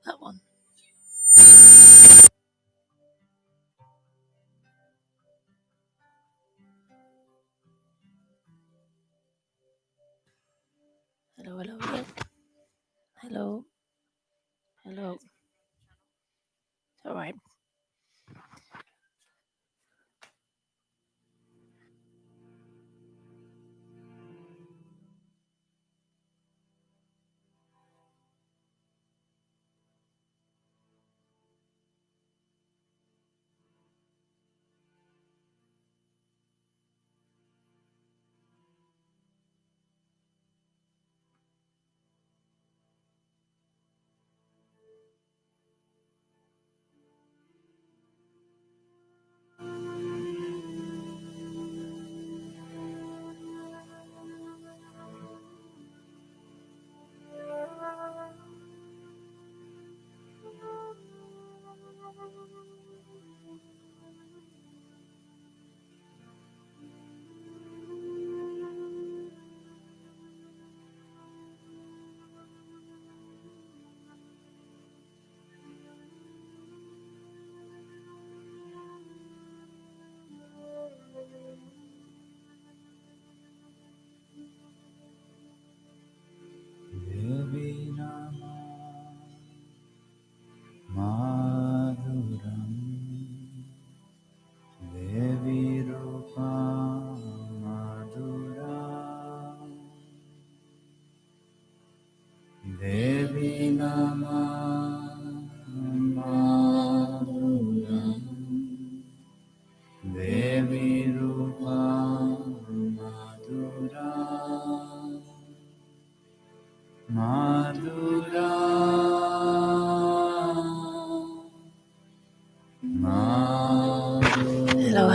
That one. Hello, hello, hello. Hello. Hello. All right.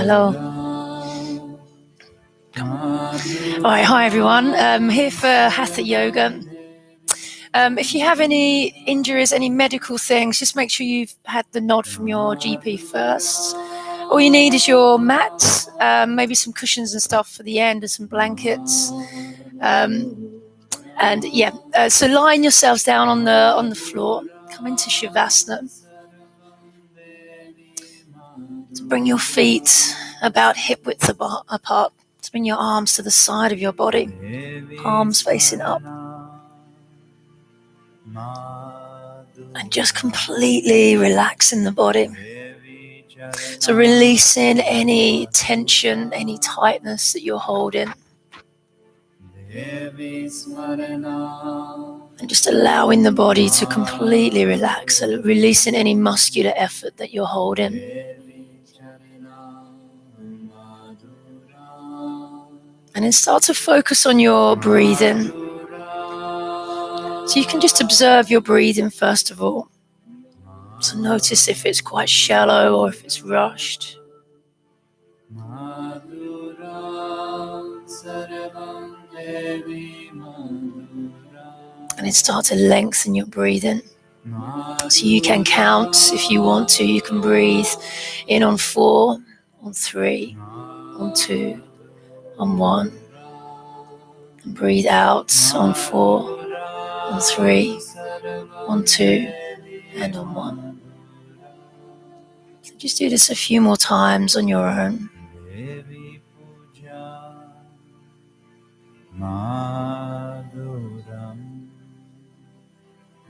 Hello. All right, hi everyone. Here for Hatha Yoga. If you have any injuries, any medical things, just make sure you've had the nod from your GP first. All you need is your mat, maybe some cushions and stuff for the end and some blankets. So lying yourselves down on the floor, come into Shavasana. To bring your feet about hip width apart. To bring your arms to the side of your body, palms facing up. And just completely relaxing the body. So releasing any tension, any tightness that you're holding. And just allowing the body to completely relax, so releasing any muscular effort that you're holding. And then start to focus on your breathing. So you can just observe your breathing first of all. So notice if it's quite shallow or if it's rushed. And then start to lengthen your breathing. So you can count if you want to. You can breathe in on 4, on 3, on 2, on 1. And breathe out on 4, on 3, on 2, and on 1. So just do this a few more times on your own. Madhuram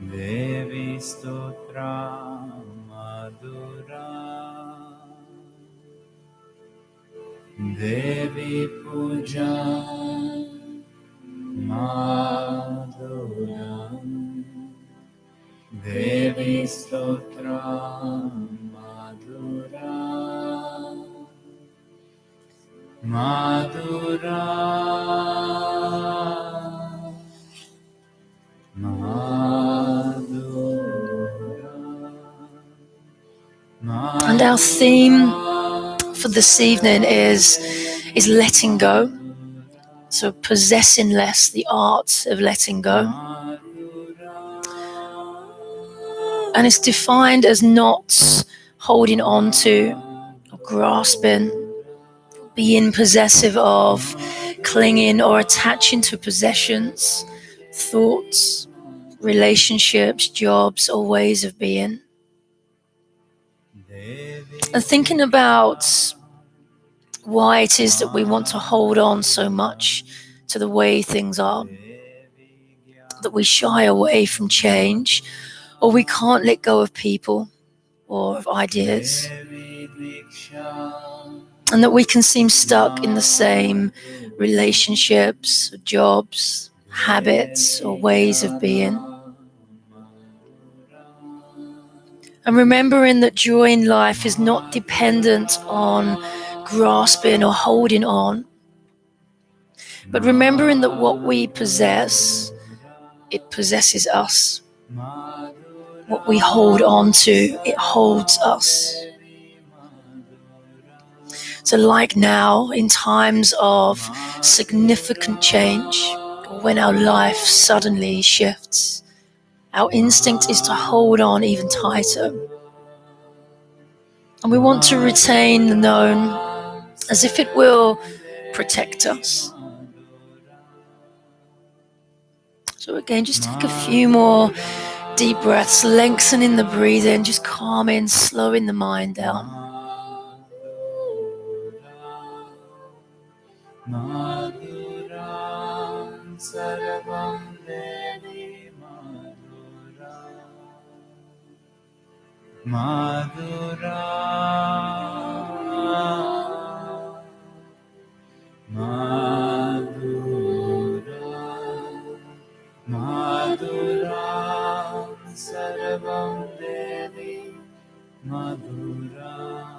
Devi Stotra Madhuram Devi Puja Madhuram Devi Stotra Madhuram Madhuram And our theme for this evening is letting go. So possessing less, the art of letting go. And it's defined as not holding on to or grasping, being possessive of, clinging or attaching to possessions, thoughts, relationships, jobs, or ways of being. And thinking about why it is that we want to hold on so much to the way things are, that we shy away from change, or we can't let go of people or of ideas, and that we can seem stuck in the same relationships, jobs, habits, or ways of being. And remembering that joy in life is not dependent on grasping or holding on, but remembering that what we possess, it possesses us. What we hold on to, it holds us. So like now, in times of significant change, or when our life suddenly shifts, our instinct is to hold on even tighter. And we want to retain the known as if it will protect us. So again, just take a few more deep breaths, lengthening the breathing, just calming, slowing the mind down. Madhuram Sarvam Devi Madhuram Madhuram Madhuram Madhuram Sarvam Devi Madhuram.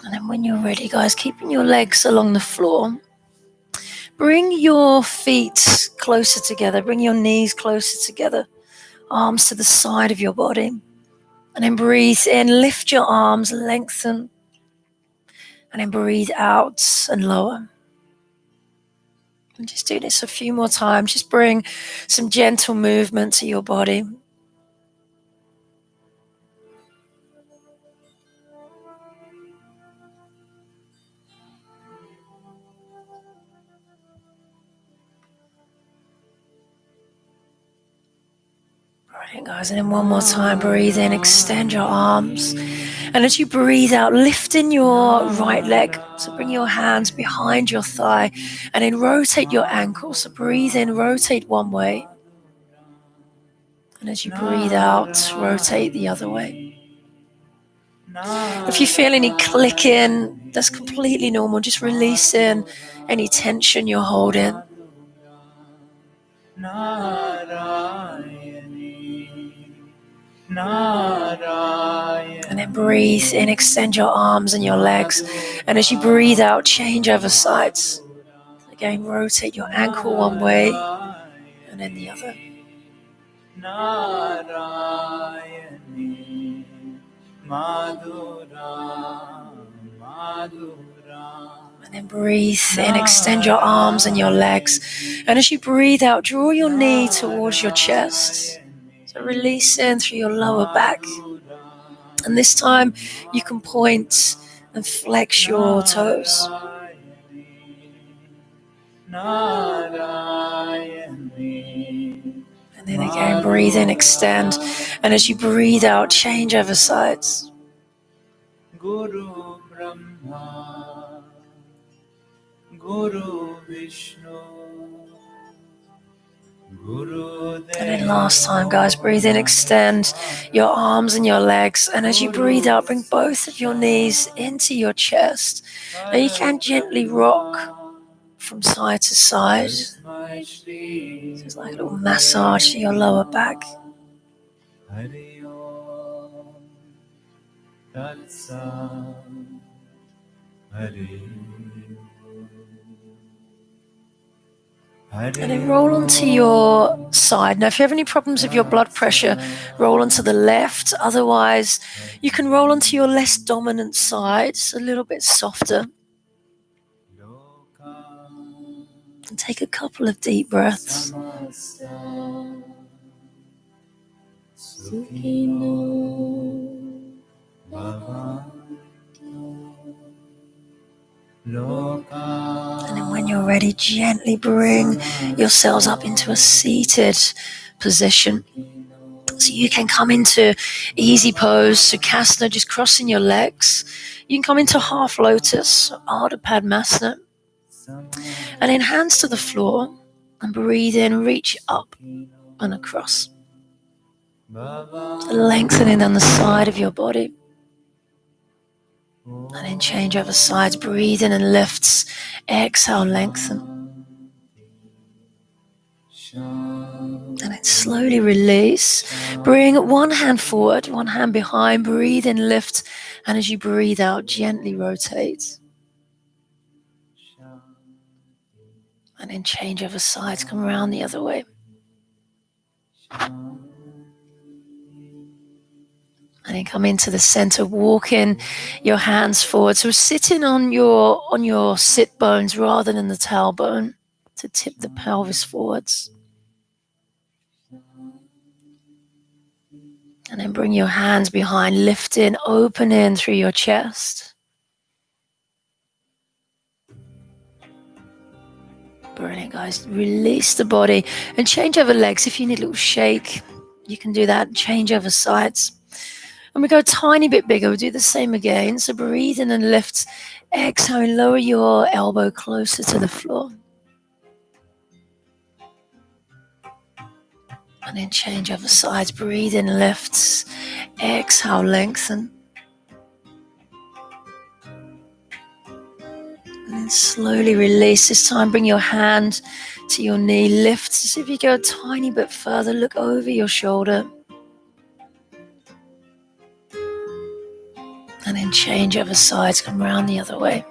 And then when you're ready, guys, keeping your legs along the floor, bring your feet closer together, bring your knees closer together, arms to the side of your body. And then breathe in, lift your arms, lengthen. And then breathe out and lower. And just do this a few more times. Just bring some gentle movement to your body. Brilliant, guys. And then one more time, breathe in, extend your arms. And as you breathe out, lift in your right leg. So bring your hands behind your thigh and then rotate your ankle. So breathe in, rotate one way. And as you breathe out, rotate the other way. If you feel any clicking, that's completely normal. Just releasing any tension you're holding. And then breathe in, extend your arms and your legs. And as you breathe out, change over sides. Again, rotate your ankle one way and then the other. And then breathe in, extend your arms and your legs. And as you breathe out, draw your knee towards your chest. So release in through your lower back. And this time you can point and flex your toes. And then again, breathe in, extend. And as you breathe out, change over sides. Guru Brahma, Guru Vishnu, Guru Deva. And then last time, guys, breathe in, extend your arms and your legs. And as you breathe out, bring both of your knees into your chest. And you can gently rock from side to side. So it's like a little massage to your lower back. And then roll onto your side. Now, if you have any problems with your blood pressure, roll onto the left. Otherwise, you can roll onto your less dominant side. It's a little bit softer. And take a couple of deep breaths. And then when you're ready, gently bring yourselves up into a seated position. So you can come into easy pose, Sukhasana, just crossing your legs. You can come into half lotus, Ardha Padmasana. And then hands to the floor and breathe in, reach up and across. Lengthening down the side of your body. And then change over sides, breathe in and lifts. Exhale, lengthen. And then slowly release. Bring one hand forward, one hand behind. Breathe in, lift. And as you breathe out, gently rotate. And then change over sides, come around the other way. And then come into the center, walking your hands forward. So sitting on your sit bones rather than the tailbone to tip the pelvis forwards. And then bring your hands behind, lifting, opening through your chest. Brilliant, guys. Release the body and change over legs. If you need a little shake, you can do that. Change over sides. And we go a tiny bit bigger. We'll do the same again. So breathe in and lift. Exhale, lower your elbow closer to the floor. And then change over sides. Breathe in, lift. Exhale, lengthen. And then slowly release. This time bring your hand to your knee. Lift. So if you go a tiny bit further, look over your shoulder. And then change over sides, come around the other way.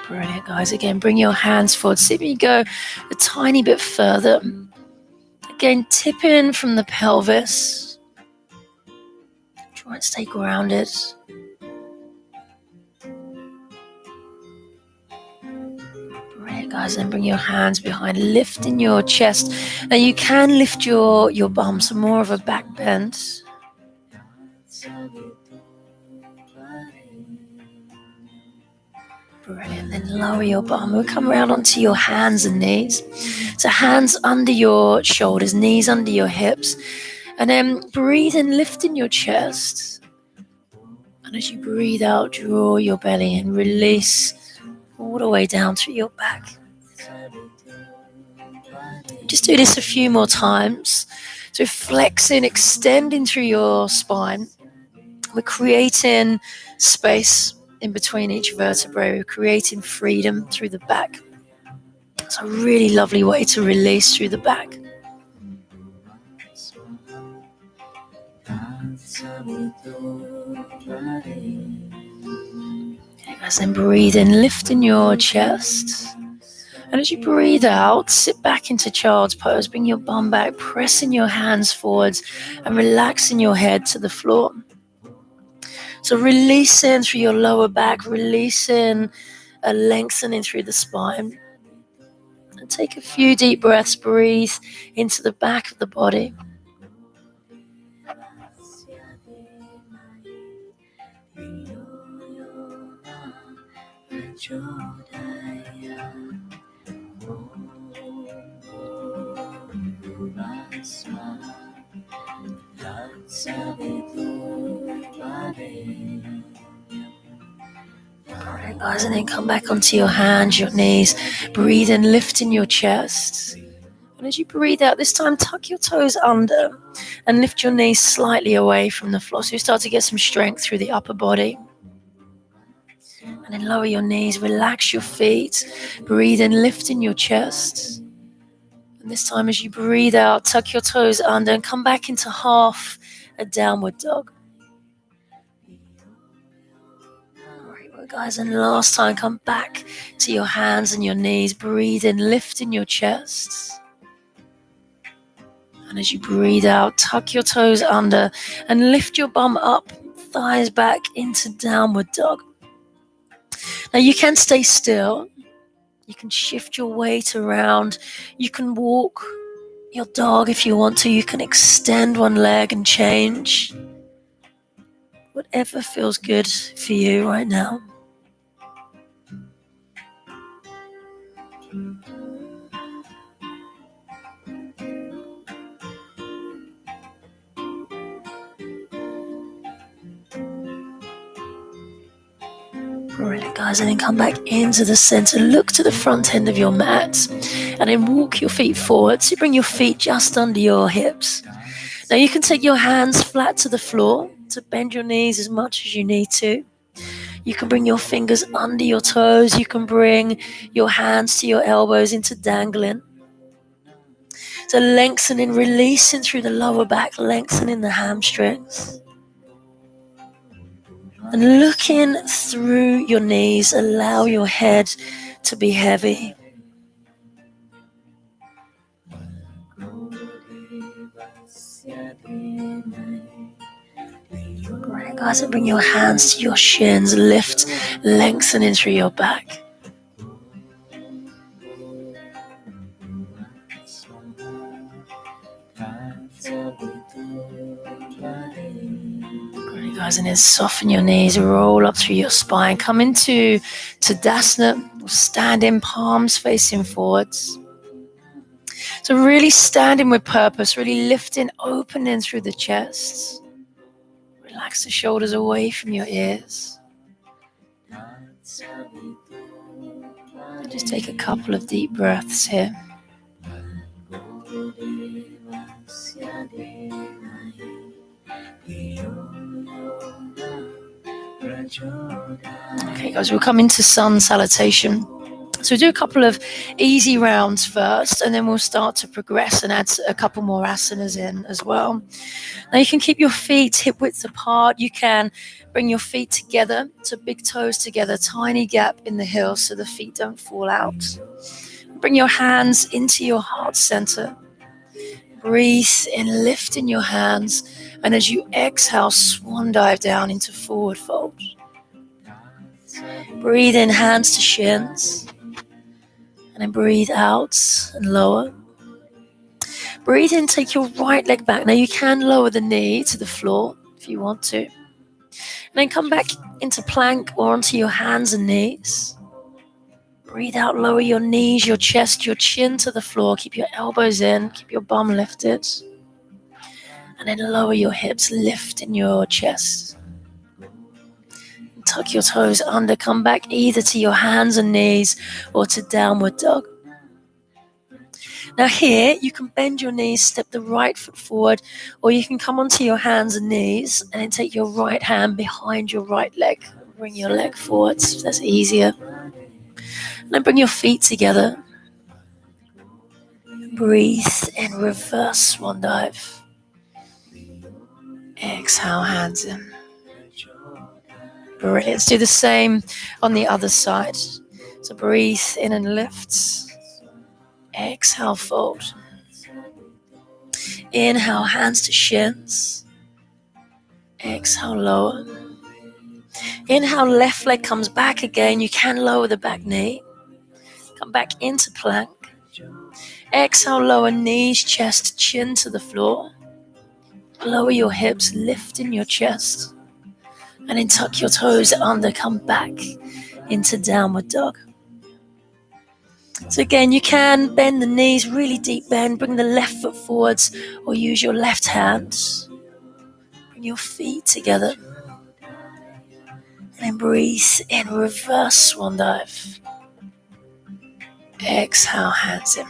Brilliant, guys. Again, bring your hands forward. See if you go a tiny bit further. again, tip in from the pelvis. Try and stay grounded. Brilliant, guys. Then bring your hands behind, lifting your chest. Now you can lift your bum, so more of a back bend. Brilliant. Then lower your bum. We'll come around onto your hands and knees. So hands under your shoulders, knees under your hips. And then breathe in, lifting your chest. And as you breathe out, draw your belly in, release all the way down through your back. Just do this a few more times. So flexing, extending through your spine. We're creating space in between each vertebrae. We're creating freedom through the back. It's a really lovely way to release through the back. Okay, guys, then breathe in, lifting your chest. And as you breathe out, sit back into child's pose. Bring your bum back, pressing your hands forwards and relaxing your head to the floor. So releasing through your lower back, releasing, lengthening through the spine. And take a few deep breaths, breathe into the back of the body. Alright, guys, and then come back onto your hands, your knees. Breathe in, lifting your chest. And as you breathe out, this time tuck your toes under and lift your knees slightly away from the floor. So you start to get some strength through the upper body. And then lower your knees, relax your feet. Breathe in, lifting your chest. And this time as you breathe out, tuck your toes under and come back into half a downward dog. Guys, and last time, come back to your hands and your knees. Breathe in, lifting your chest. And as you breathe out, tuck your toes under and lift your bum up, thighs back into downward dog. Now you can stay still. You can shift your weight around. You can walk your dog if you want to. You can extend one leg and change. Whatever feels good for you right now. Brilliant, guys, and then come back into the center. Look to the front end of your mat and then walk your feet forward. So you bring your feet just under your hips. Now you can take your hands flat to the floor to bend your knees as much as you need to. You can bring your fingers under your toes. You can bring your hands to your elbows into dangling. So lengthening, releasing through the lower back, lengthening the hamstrings. And looking through your knees, allow your head to be heavy. Great, guys, and bring your hands to your shins, lift, lengthening through your back. Great, guys, and then soften your knees, roll up through your spine, come into Tadasana, standing palms facing forwards. So really standing with purpose, really lifting, opening through the chest. Relax the shoulders away from your ears. And just take a couple of deep breaths here. Okay, guys, we'll come into sun salutation. So we'll do a couple of easy rounds first, and then we'll start to progress and add a couple more asanas in as well. Now you can keep your feet hip width apart. You can bring your feet together, so big toes together, tiny gap in the heel so the feet don't fall out. Bring your hands into your heart center. Breathe in, lift in your hands, and as you exhale, swan dive down into forward fold. Breathe in, hands to shins, and then breathe out and lower. Breathe in, take your right leg back. Now you can lower the knee to the floor if you want to. And then come back into plank or onto your hands and knees. Breathe out, lower your knees, your chest, your chin to the floor. Keep your elbows in, keep your bum lifted. And then lower your hips, lift in your chest. Tuck your toes under, come back either to your hands and knees or to downward dog. Now here, you can bend your knees, step the right foot forward, or you can come onto your hands and knees and then take your right hand behind your right leg. Bring your leg forwards, if that's easier. And then bring your feet together. Breathe and reverse swan dive. Exhale, hands in. Brilliant. Let's do the same on the other side. So breathe in and lift. Exhale, fold. Inhale, hands to shins. Exhale, lower. Inhale, left leg comes back again. You can lower the back knee. Come back into plank. Exhale, lower knees, chest, chin to the floor. Lower your hips, lift in your chest. And then tuck your toes under, come back into downward dog. So again, you can bend the knees, really deep bend, bring the left foot forwards or use your left hand. Bring your feet together. And then breathe in, reverse swan dive. Exhale, hands in.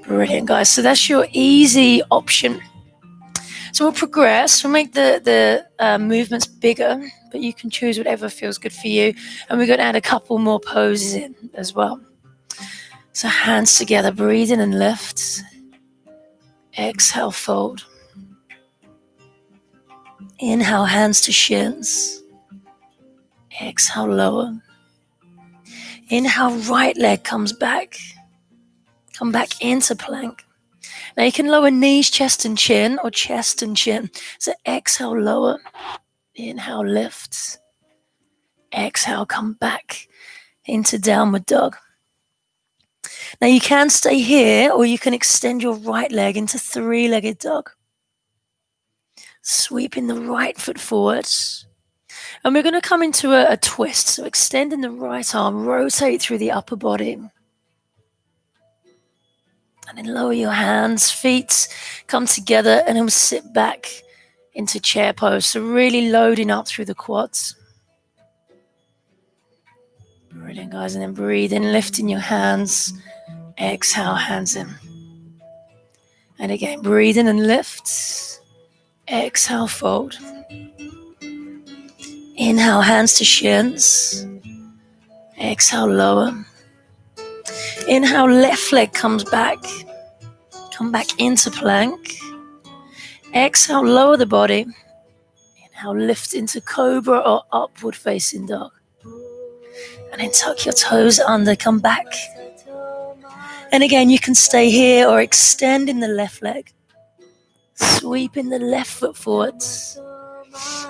Brilliant, guys. So that's your easy option. So we'll progress. We'll make the movements bigger, but you can choose whatever feels good for you. And we're going to add a couple more poses in as well. So hands together, breathe in and lift. Exhale, fold. Inhale, hands to shins. Exhale, lower. Inhale, right leg comes back. Come back into plank. Now you can lower knees, chest and chin, or chest and chin. So exhale, lower. Inhale, lift. Exhale, come back into downward dog. Now you can stay here, or you can extend your right leg into three-legged dog. Sweeping the right foot forwards. And we're going to come into a twist. So extending the right arm, rotate through the upper body. And then lower your hands, feet come together, and then we'll sit back into chair pose. So really loading up through the quads. Brilliant, guys. And then breathe in, lifting your hands. Exhale, hands in. And again, breathe in and lift. Exhale, fold. Inhale, hands to shins. Exhale, lower. Inhale, left leg comes back. Come back into plank. Exhale, lower the body. Inhale, lift into cobra or upward facing dog. And then tuck your toes under, come back. And again, you can stay here or extend in the left leg. Sweeping the left foot forwards.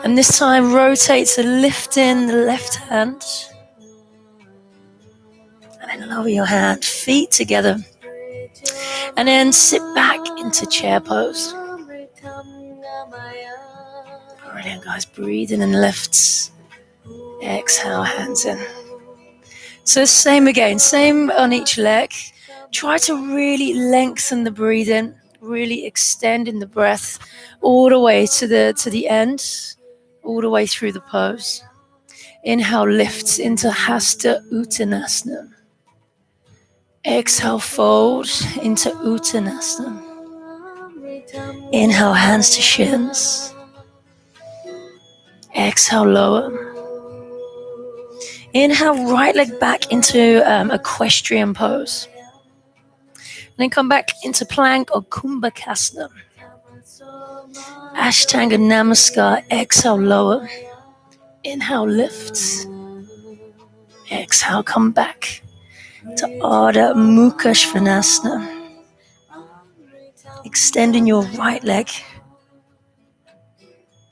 And this time rotate to lift in the left hand. And then lower your hand, feet together. And then sit back into chair pose. Brilliant, guys. Breathe in and lift. Exhale, hands in. So same again, same on each leg. Try to really lengthen the breathing, really extending the breath all the way to the end, all the way through the pose. Inhale, lifts into Hasta Uttanasana. Exhale, fold into Uttanasana. Inhale, hands to shins. Exhale, lower. Inhale, right leg back into equestrian pose. And then come back into plank or Kumbhakasana. Ashtanga Namaskar. Exhale, lower. Inhale, lift. Exhale, come back to Ardha Mukha Svanasana. Extending your right leg.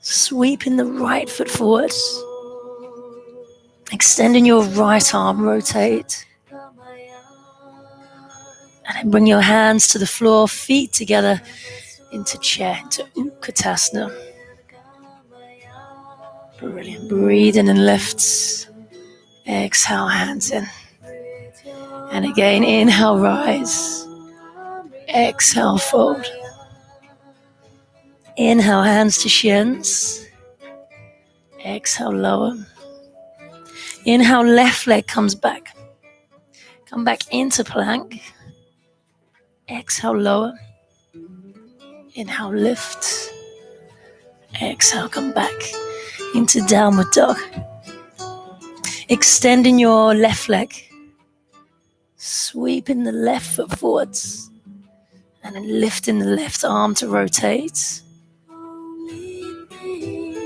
Sweeping the right foot forwards. Extending your right arm, rotate. And then bring your hands to the floor, feet together into chair, into Utkatasana. Brilliant. Breathe in and lift. Exhale, hands in. And again, inhale, rise. Exhale, fold. Inhale, hands to shins. Exhale, lower. Inhale, left leg comes back. Come back into plank. Exhale, lower. Inhale, lift. Exhale, come back into downward dog. Extending your left leg. Sweeping the left foot forwards. And then lifting the left arm to rotate.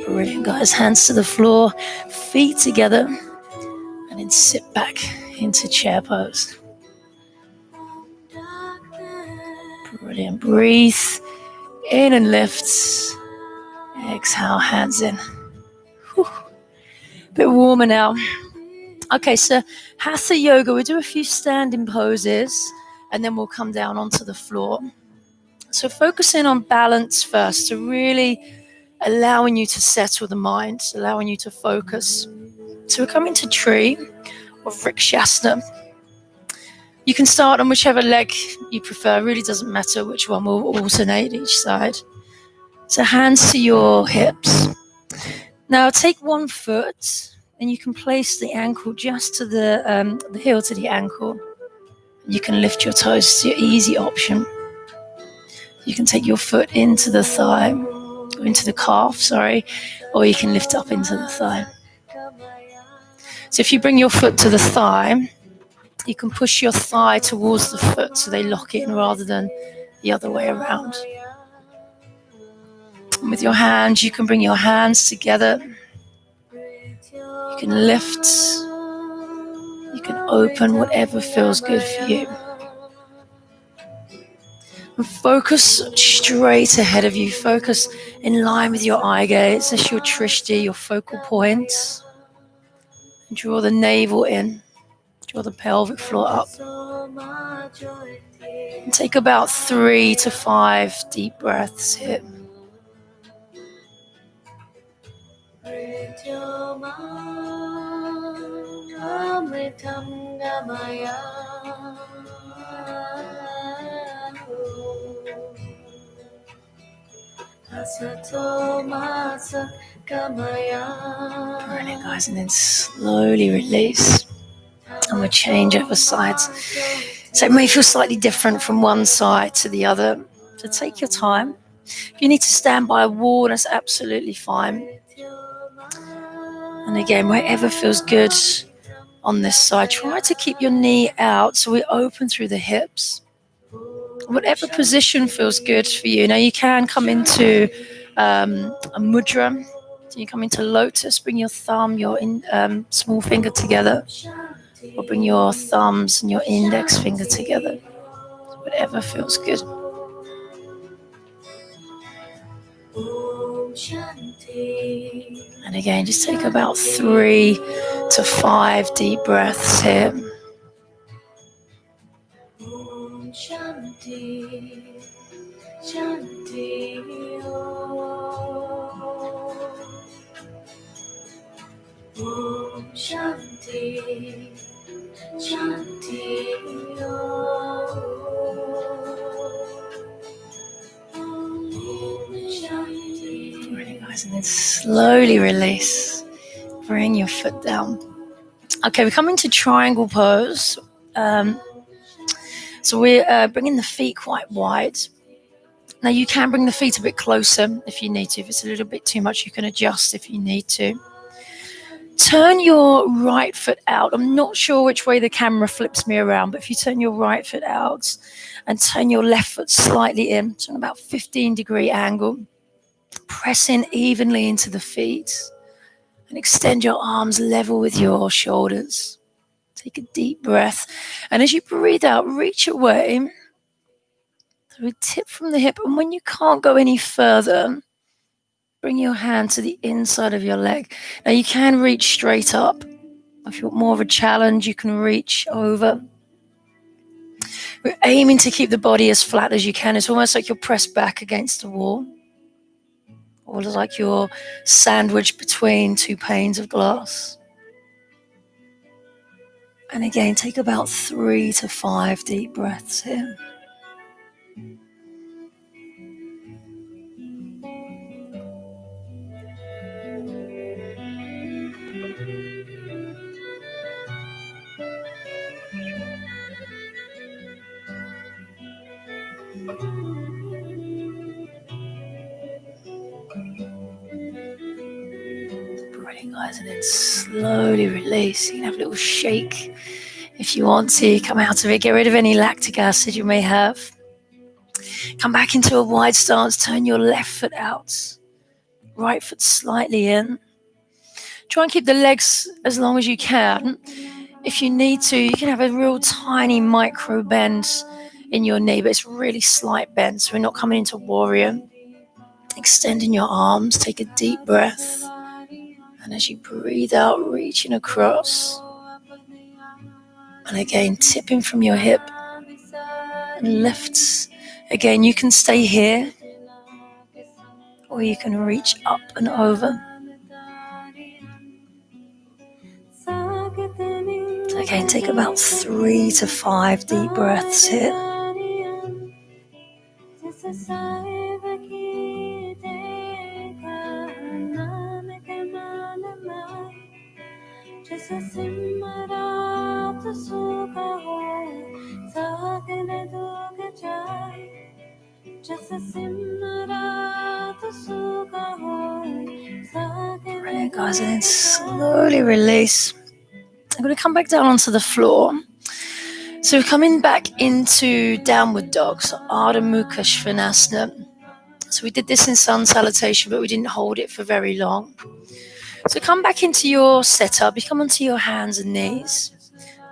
Brilliant, guys. Hands to the floor, feet together. And then sit back into chair pose. Brilliant. Breathe in and lift. Exhale, hands in. Whew. Bit warmer now. Okay, so Hatha Yoga, we'll do a few standing poses and then we'll come down onto the floor. So focusing on balance first, so really allowing you to settle the mind, allowing you to focus. So we're coming to tree or Vrikshasana. You can start on whichever leg you prefer, it really doesn't matter which one, will alternate each side. So hands to your hips. Now take one foot and you can place the ankle just to the heel to the ankle. You can lift your toes, it's your easy option. You can take your foot into the thigh, or into the calf, or you can lift up into the thigh. So if you bring your foot to the thigh, you can push your thigh towards the foot so they lock in rather than the other way around. And with your hands, you can bring your hands together. You can lift. You can open, whatever feels good for you. And focus straight ahead of you. Focus in line with your eye gaze. That's your Trishti, your focal point. And draw the navel in. Draw the pelvic floor up. And take about 3 to 5 deep breaths here. Brilliant, guys, and then slowly release. And we'll change over sides. So it may feel slightly different from one side to the other. So take your time. If you need to stand by a wall, that's absolutely fine. And again, wherever feels good on this side, try to keep your knee out so we open through the hips. Whatever position feels good for you. Now you can come into a mudra. So you come into lotus, bring your thumb, your small finger together. Or bring your thumbs and your index finger together. Whatever feels good. And again, just take about 3 to 5 deep breaths here. Really nice, and then slowly release. Bring your foot down. Okay, we're coming to triangle pose. So we're bringing the feet quite wide. Now you can bring the feet a bit closer if you need to. If it's a little bit too much, you can adjust if you need to. Turn your right foot out. I'm not sure which way the camera flips me around, but if you turn your right foot out and turn your left foot slightly in, so an about 15-degree angle, press in evenly into the feet and extend your arms level with your shoulders. Take a deep breath. And as you breathe out, reach away So we tip from the hip, and when you can't go any further, bring your hand to the inside of your leg. Now you can reach straight up. If you want more of a challenge, you can reach over. We're aiming to keep the body as flat as you can. It's almost like you're pressed back against the wall, or it's like you're sandwiched between two panes of glass. And again, take about 3 to 5 deep breaths here. Breathing, guys, and then slowly release. You can have a little shake if you want to. Come out of it. Get rid of any lactic acid you may have. Come back into a wide stance. Turn your left foot out. Right foot slightly in. Try and keep the legs as long as you can. If you need to, you can have a real tiny micro bend in your knee, but it's really slight bend, so we're not coming into warrior. Extending your arms, take a deep breath. And as you breathe out, reaching across. And again, tipping from your hip and lifts. Again, you can stay here, or you can reach up and over. So again, take about 3 to 5 deep breaths here. Brilliant, guys, and then slowly release. I'm going to come back down onto the floor. So we're coming back into downward dog, so Ardha Mukha Svanasana. So we did this in sun salutation, but we didn't hold it for very long. So come back into your setup. You come onto your hands and knees.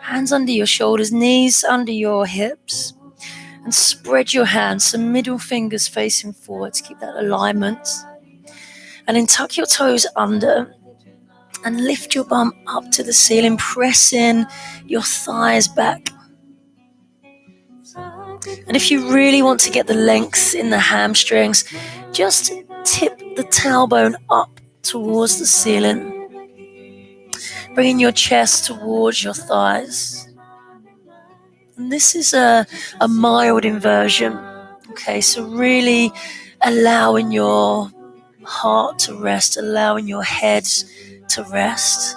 Hands under your shoulders, knees under your hips. And spread your hands, so middle fingers facing forwards. Keep that alignment. And then tuck your toes under. And lift your bum up to the ceiling, pressing your thighs back. And if you really want to get the length in the hamstrings, just tip the tailbone up towards the ceiling. Bringing your chest towards your thighs. And this is a mild inversion. Okay, so really allowing your heart to rest, allowing your head to rest.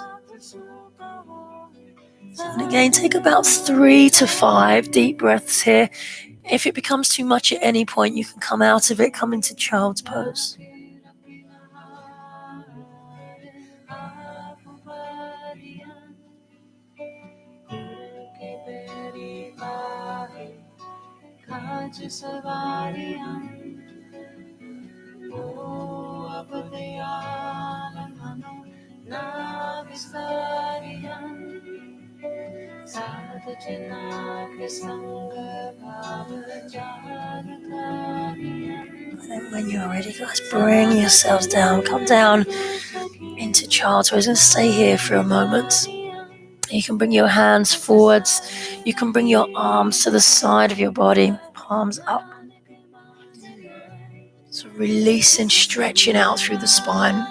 And again, take about 3 to 5 deep breaths here. If it becomes too much at any point, you can come out of it, come into child's pose. And then when you're ready, guys, bring yourselves down. Come down into child's pose and stay here for a moment. You can bring your hands forwards. You can bring your arms to the side of your body, palms up. So releasing, stretching out through the spine.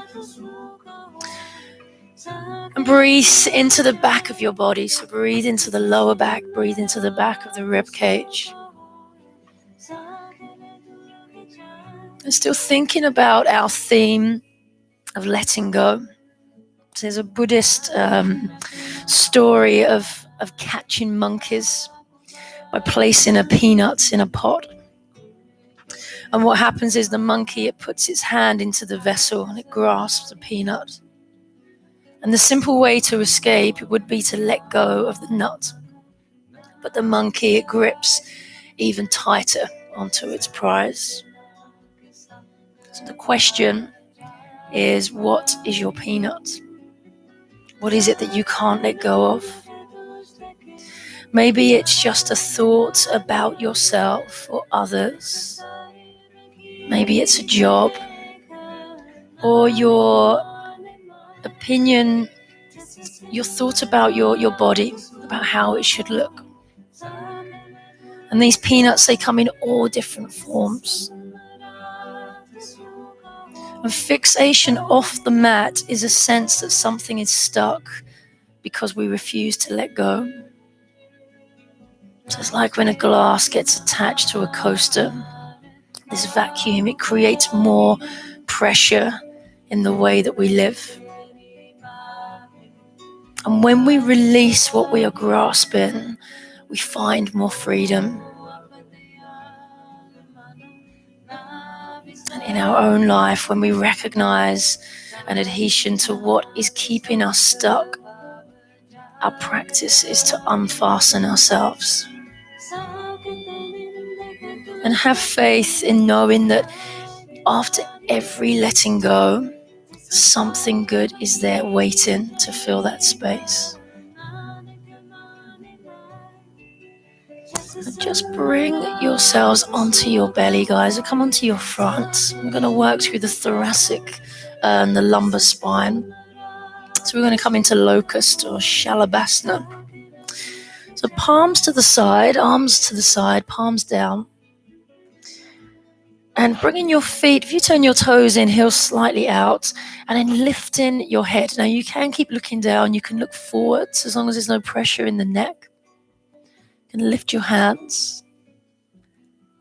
And breathe into the back of your body. So breathe into the lower back, breathe into the back of the rib cage. And still thinking about our theme of letting go. So there's a Buddhist story of catching monkeys by placing a peanut in a pot. And what happens is the monkey, it puts its hand into the vessel and it grasps the peanut. And the simple way to escape would be to let go of the nut. But the monkey, it grips even tighter onto its prize. So the question is, what is your peanut? What is it that you can't let go of? Maybe it's just a thought about yourself or others. Maybe it's a job or your opinion, your thought about your body, about how it should look. And these peanuts, they come in all different forms. And fixation off the mat is a sense that something is stuck because we refuse to let go. So it's like when a glass gets attached to a coaster, this vacuum, it creates more pressure in the way that we live. And when we release what we are grasping, we find more freedom. And in our own life, when we recognize an adhesion to what is keeping us stuck, our practice is to unfasten ourselves. And have faith in knowing that after every letting go, something good is there waiting to fill that space. And just bring yourselves onto your belly, guys. Come onto your front. We're going to work through the thoracic and the lumbar spine. So we're going to come into locust or shalabhasana. So palms to the side, arms to the side, palms down. And bringing your feet, if you turn your toes in, heels slightly out, and then lifting your head. Now you can keep looking down, you can look forwards as long as there's no pressure in the neck. You can lift your hands.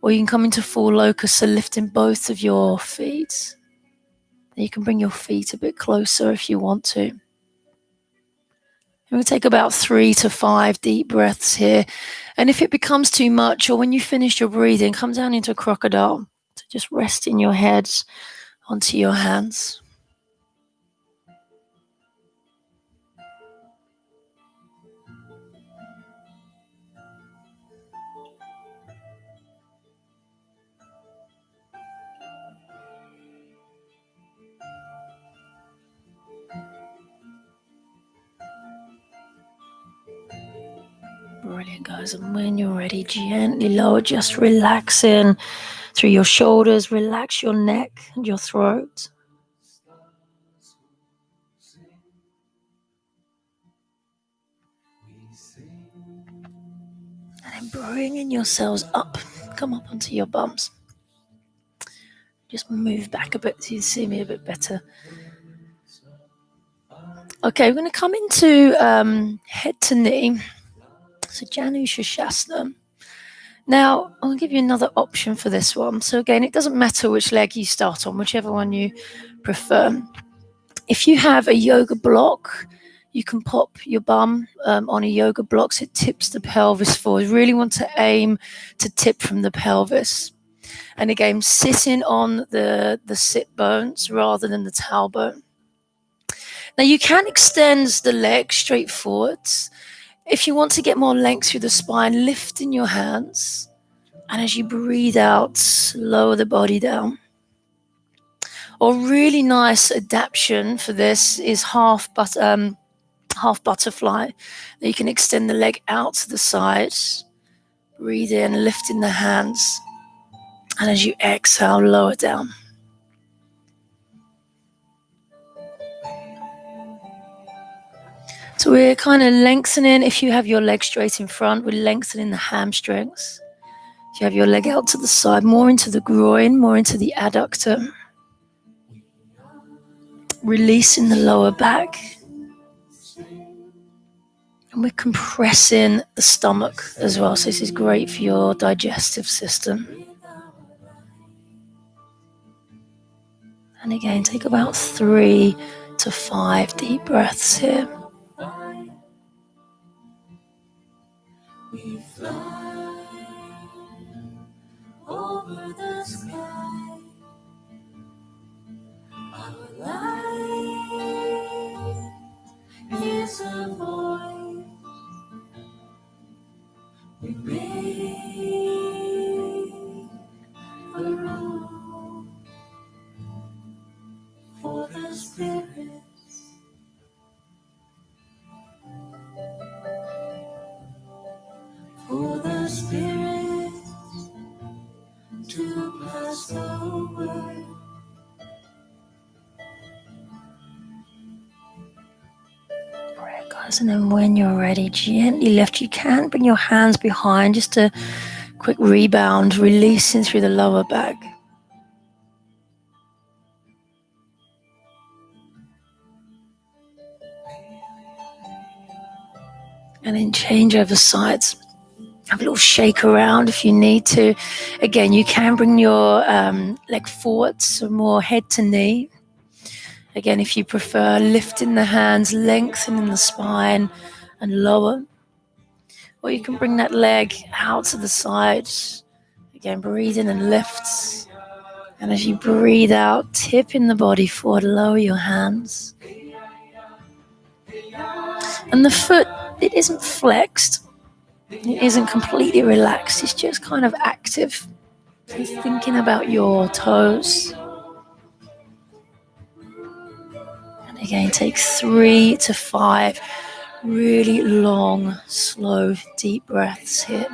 Or you can come into full locust, so lifting both of your feet. And you can bring your feet a bit closer if you want to. And we'll take about 3 to 5 deep breaths here. And if it becomes too much, or when you finish your breathing, come down into a crocodile. So just resting your head onto your hands. Brilliant, guys. And when you're ready, gently lower, just relaxing through your shoulders, relax your neck and your throat. And then bringing yourselves up, come up onto your bums. Just move back a bit so you see me a bit better. Okay, we're going to come into head to knee. So Janu Shasana. Now, I'll give you another option for this one. So again, it doesn't matter which leg you start on, whichever one you prefer. If you have a yoga block, you can pop your bum on a yoga block so it tips the pelvis forward. You really want to aim to tip from the pelvis. And again, sitting on the sit bones rather than the tailbone. Now, you can extend the leg straight forwards. If you want to get more length through the spine, lift in your hands. And as you breathe out, lower the body down. A really nice adaptation for this is half butterfly. You can extend the leg out to the side. Breathe in, lifting the hands. And as you exhale, lower down. So we're kind of lengthening. If you have your leg straight in front, we're lengthening the hamstrings. If you have your leg out to the side, more into the groin, more into the adductor. Releasing the lower back. And we're compressing the stomach as well. So this is great for your digestive system. And again, take about 3 to 5 deep breaths here. We fly over the sky. Our life is a voice. We make a room for the spirits. Alright, guys, and then when you're ready, gently lift. You can bring your hands behind, just a quick rebound, releasing through the lower back. And then change over sides. Have a little shake around if you need to. Again, you can bring your leg forward, so more head to knee. Again, if you prefer, lifting the hands, lengthening the spine and lower. Or you can bring that leg out to the side. Again, breathe in and lift. And as you breathe out, tipping the body forward, lower your hands. And the foot, it isn't flexed. It isn't completely relaxed. It's just kind of active. So thinking about your toes. And again, take 3 to 5 really long, slow, deep breaths here.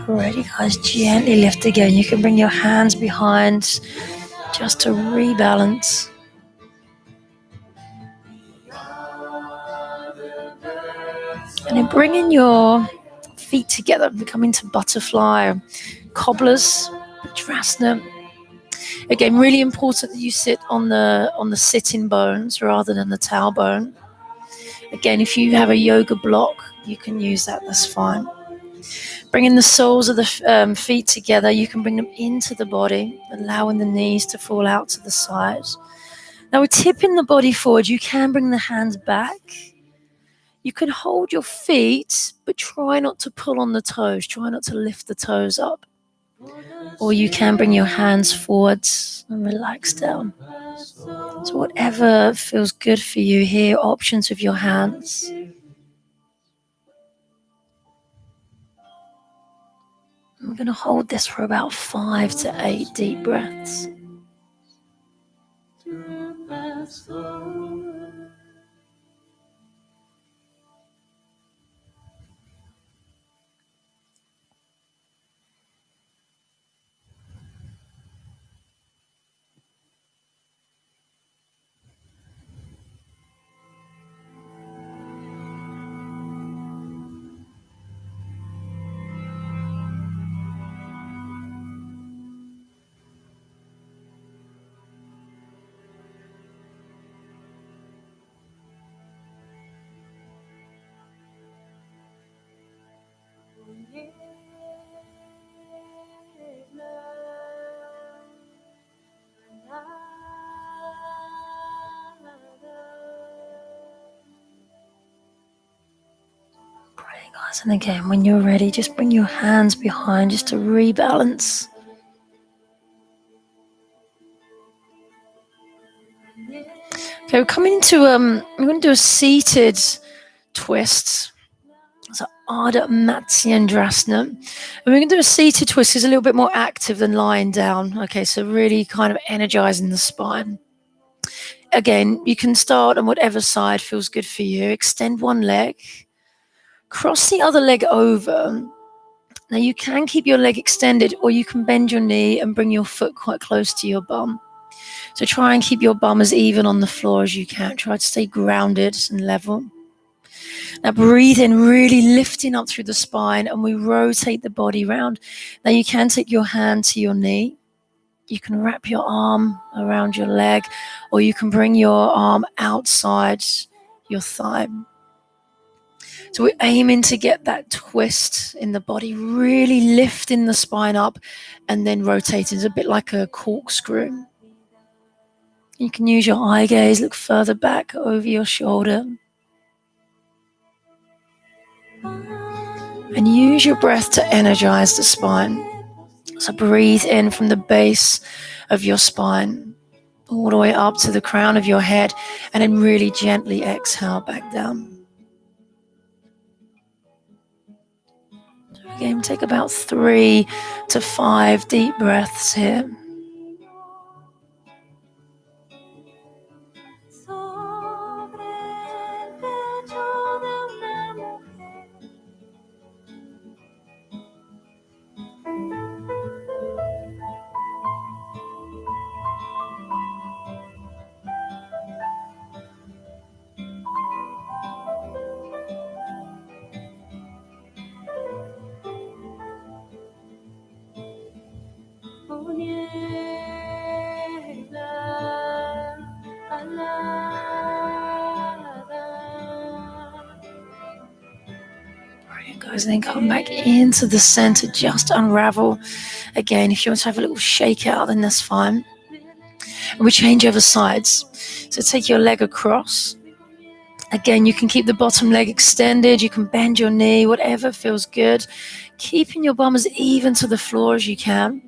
Alrighty, guys, gently lift again. You can bring your hands behind just to rebalance. And then bringing your feet together, come into butterfly, cobblers, Drasana. Again, really important that you sit on the sitting bones rather than the tailbone. Again, if you have a yoga block, you can use that, that's fine. Bringing the soles of the feet together, you can bring them into the body, allowing the knees to fall out to the side. Now we're tipping the body forward. You can bring the hands back. You can hold your feet, but try not to pull on the toes. Try not to lift the toes up. Or you can bring your hands forwards and relax down. So whatever feels good for you here, options with your hands. I'm going to hold this for about 5 to 8 deep breaths. Great, guys. And again, when you're ready, just bring your hands behind just to rebalance. Okay, we're coming into we're going to do a seated twist. So Ardha Matsyendrasana. And we're going to do a seated twist. It's a little bit more active than lying down. Okay, so really kind of energizing the spine. Again, you can start on whatever side feels good for you. Extend one leg. Cross the other leg over. Now you can keep your leg extended, or you can bend your knee and bring your foot quite close to your bum. So try and keep your bum as even on the floor as you can. Try to stay grounded and level. Now breathe in, really lifting up through the spine, and we rotate the body round. Now you can take your hand to your knee. You can wrap your arm around your leg, or you can bring your arm outside your thigh. So we're aiming to get that twist in the body, really lifting the spine up and then rotating. It's a bit like a corkscrew. You can use your eye gaze, look further back over your shoulder. And use your breath to energize the spine. So breathe in from the base of your spine, all the way up to the crown of your head, and then really gently exhale back down. Again, take about 3 to 5 deep breaths here. Brilliant, guys. Then come back into the center, just unravel. Again, if you want to have a little shake out, then that's fine. And we change over sides. So take your leg across. Again, you can keep the bottom leg extended. You can bend your knee, whatever feels good. Keeping your bum as even to the floor as you can.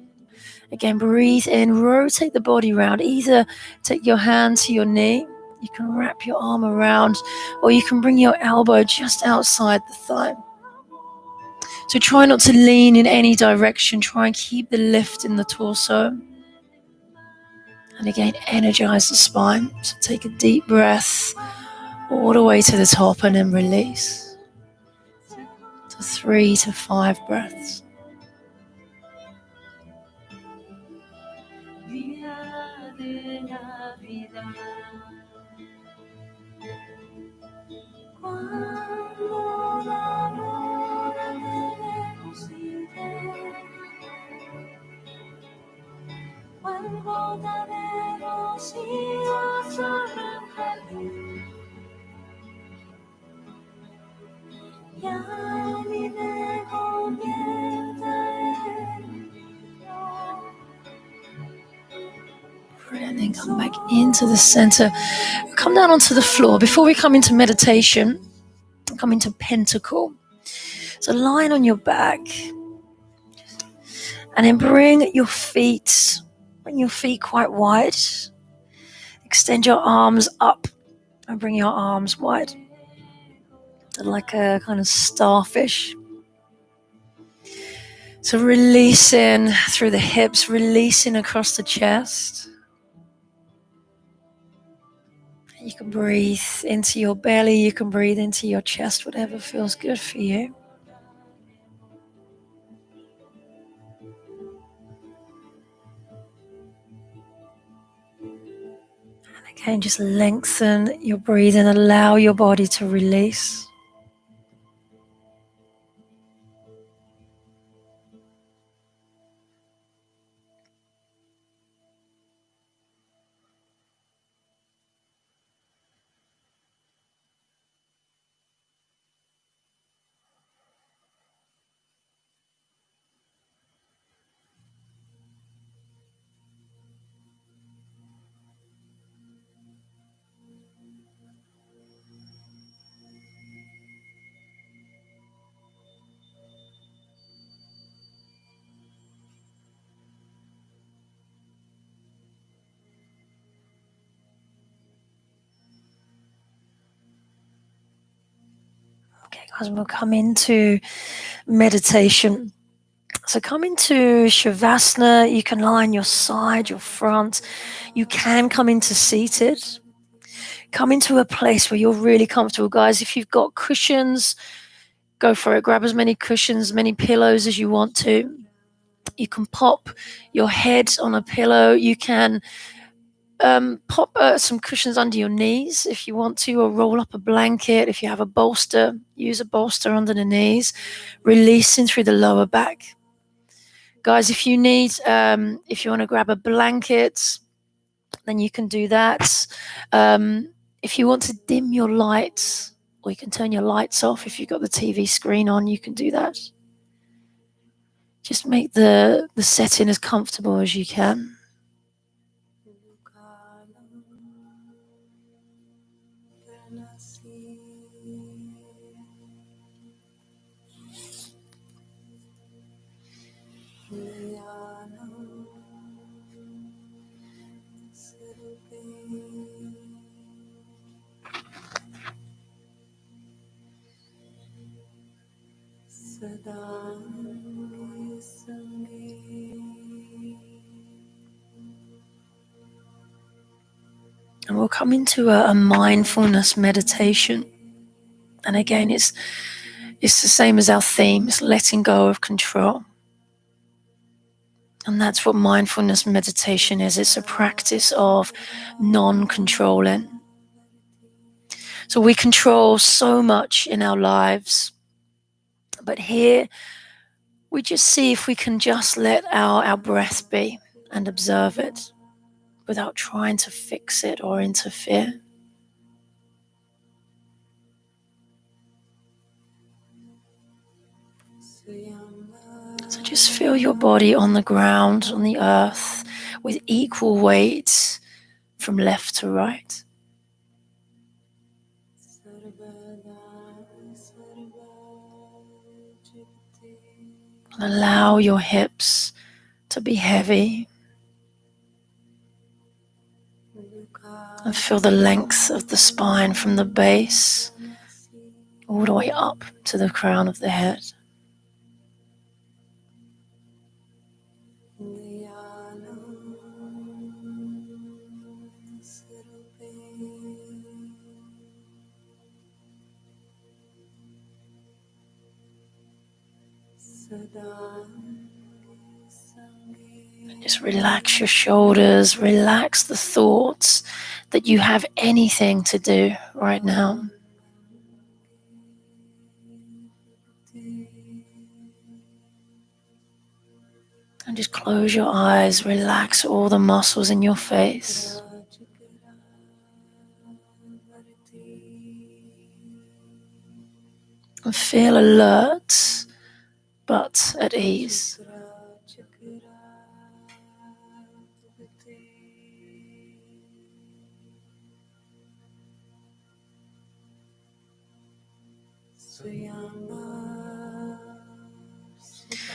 Again, breathe in, rotate the body around. Either take your hand to your knee, you can wrap your arm around, or you can bring your elbow just outside the thigh. So try not to lean in any direction. Try and keep the lift in the torso. And again, energize the spine. So take a deep breath all the way to the top and then release. So 3 to 5 breaths. And then come back into the center. Come down onto the floor. Before we come into meditation, come into pentacle. So lying on your back. And then bring your feet quite wide. Extend your arms up and bring your arms wide. Like a kind of starfish. So releasing through the hips, releasing across the chest. You can breathe into your belly, you can breathe into your chest, whatever feels good for you. And again, just lengthen your breathing, allow your body to release. Okay, guys, we'll come into meditation. So come into Shavasana. You can lie on your side, your front. You can come into seated. Come into a place where you're really comfortable. Guys, if you've got cushions, go for it. Grab as many cushions, many pillows as you want to. You can pop your head on a pillow. You can pop some cushions under your knees if you want to, or roll up a blanket. If you have a bolster, use a bolster under the knees, releasing through the lower back. Guys, if you need, if you want to grab a blanket, then you can do that. If you want to dim your lights, Or you can turn your lights off. If you've got the TV screen on, you can do that. Just make the setting as comfortable as you can. And we'll come into a mindfulness meditation. And again, it's the same as our theme, it's letting go of control. And that's what mindfulness meditation is. It's a practice of non-controlling. So we control so much in our lives. But here, we just see if we can just let our breath be and observe it without trying to fix it or interfere. So just feel your body on the ground, on the earth, with equal weight from left to right. And allow your hips to be heavy. And feel the length of the spine from the base all the way up to the crown of the head. And just relax your shoulders, relax the thoughts that you have anything to do right now. And just close your eyes, relax all the muscles in your face. And feel alert, but at ease.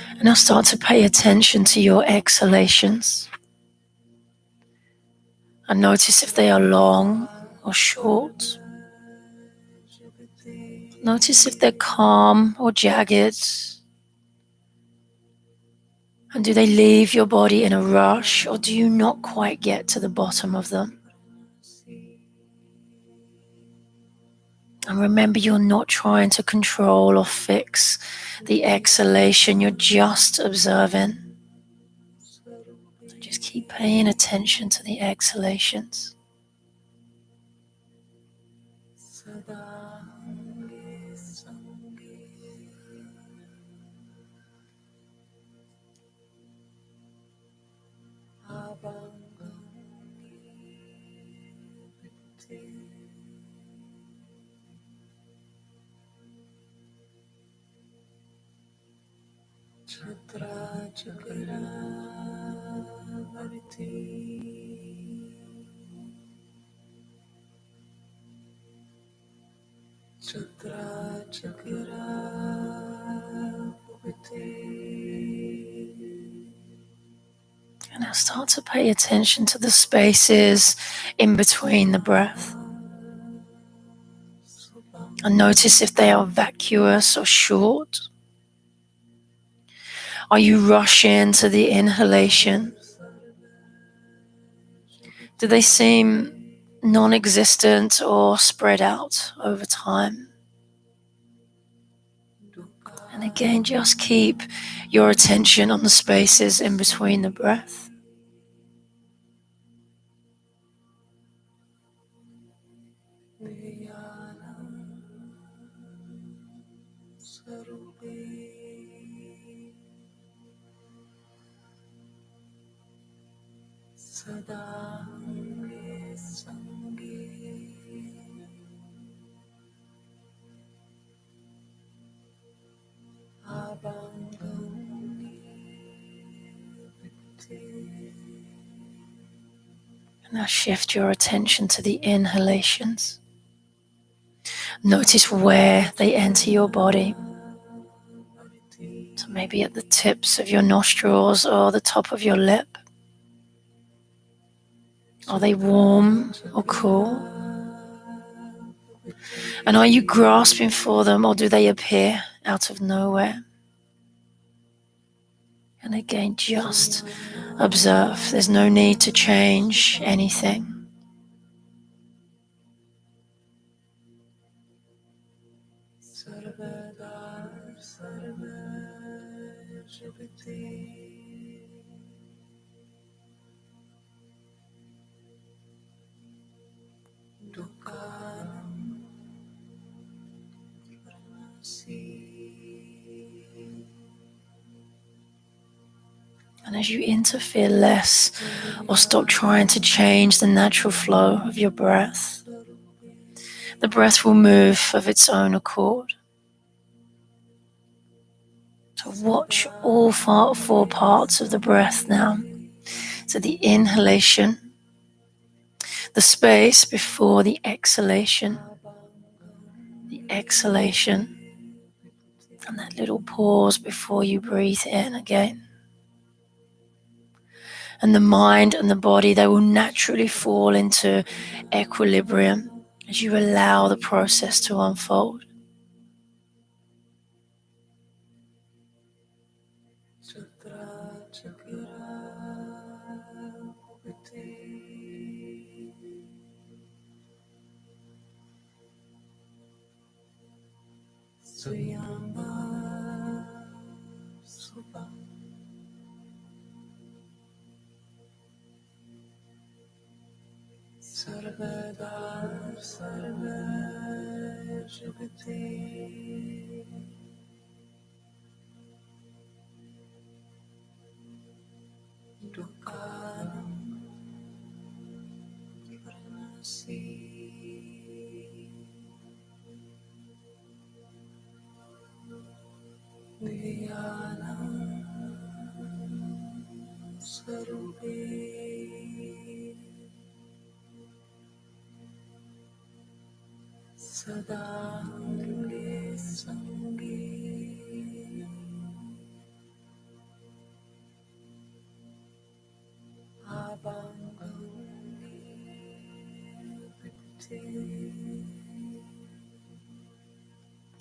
And now start to pay attention to your exhalations. And notice if they are long or short. Notice if they're calm or jagged. And do they leave your body in a rush, or do you not quite get to the bottom of them? And remember, you're not trying to control or fix the exhalation, you're just observing. So just keep paying attention to the exhalations. And now start to pay attention to the spaces in between the breath. And notice if they are vacuous or short. Are you rushing to the inhalation? Do they seem non-existent or spread out over time? And again, just keep your attention on the spaces in between the breath. And now shift your attention to the inhalations. Notice where they enter your body. So maybe at the tips of your nostrils or the top of your lip. Are they warm or cool? And are you grasping for them, or do they appear out of nowhere? And again, just observe. There's no need to change anything. And as you interfere less or stop trying to change the natural flow of your breath, the breath will move of its own accord. So watch all four parts of the breath now. So the inhalation, the space before the exhalation, and that little pause before you breathe in again. And the mind and the body, they will naturally fall into equilibrium as you allow the process to unfold.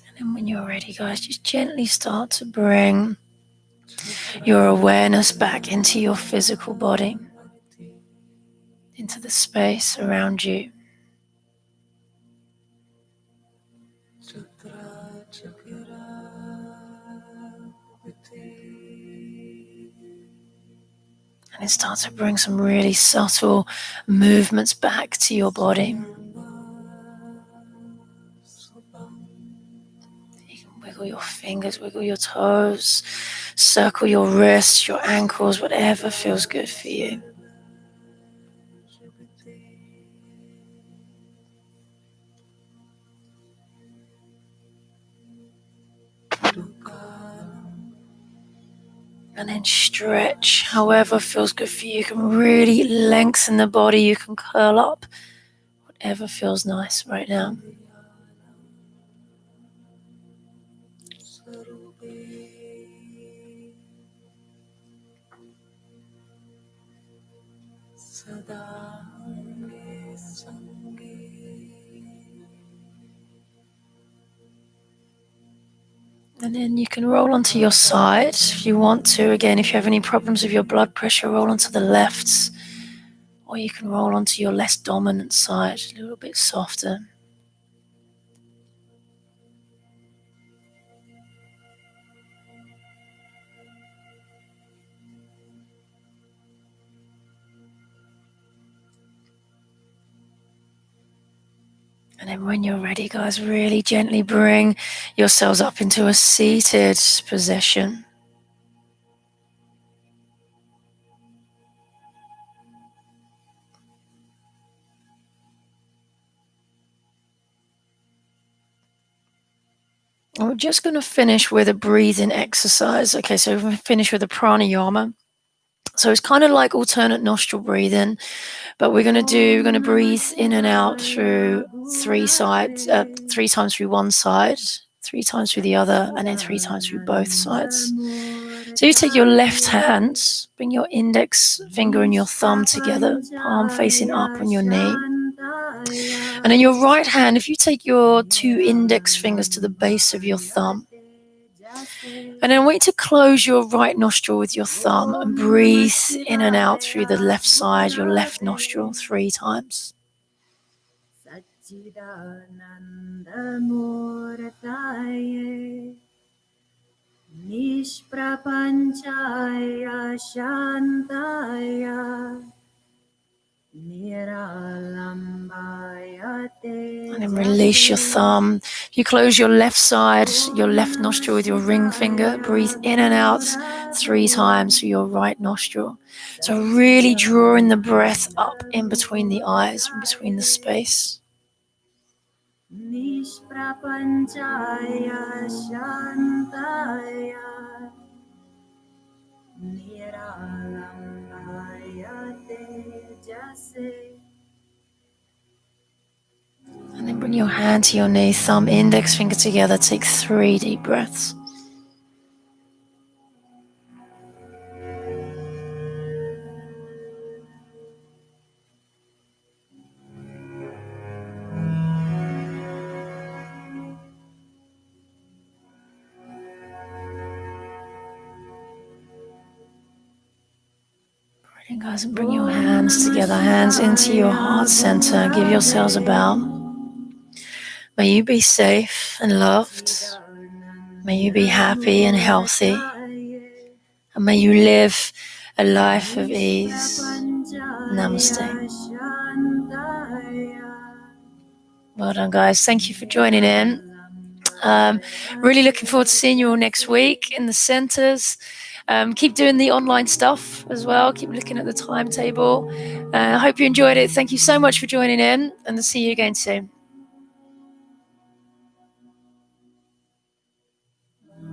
And then when you're ready, guys, just gently start to bring your awareness back into your physical body, into the space around you. And then start to bring some really subtle movements back to your body. You can wiggle your fingers, wiggle your toes, circle your wrists, your ankles, whatever feels good for you. And then stretch however feels good for you. You can really lengthen the body. You can curl up. Whatever feels nice right now. And then you can roll onto your side if you want to. Again, if you have any problems with your blood pressure, roll onto the left. Or you can roll onto your less dominant side, a little bit softer. And then when you're ready, guys, really gently bring yourselves up into a seated position. And we're just going to finish with a breathing exercise. Okay, so we're going to finish with a pranayama. So it's kind of like alternate nostril breathing, but we're going to breathe in and out through 3 sides, 3 times through one side, 3 times through the other, and then 3 times through both sides. So you take your left hand, bring your index finger and your thumb together, palm facing up on your knee. And then your right hand, if you take your 2 index fingers to the base of your thumb, and then I want you to close your right nostril with your thumb and breathe in and out through the left side, your left nostril 3 times. Nishprapanchaya Shantaya And then release your thumb. You close your left side, your left nostril with your ring finger. Breathe in and out 3 times through your right nostril. So really drawing the breath up in between the eyes, in between the space. Nishprapanchaya Shantaya Niralambaya Tejase. And then bring your hand to your knee, thumb, index finger together. Take 3 deep breaths. Breathing, guys, and bring your hands together, hands into your heart center. Give yourselves a bow. May you be safe and loved. May you be happy and healthy. And may you live a life of ease. Namaste. Well done, guys. Thank you for joining in. Really looking forward to seeing you all next week in the centers. Keep doing the online stuff as well. Keep looking at the timetable. I hope you enjoyed it. Thank you so much for joining in, and I'll see you again soon.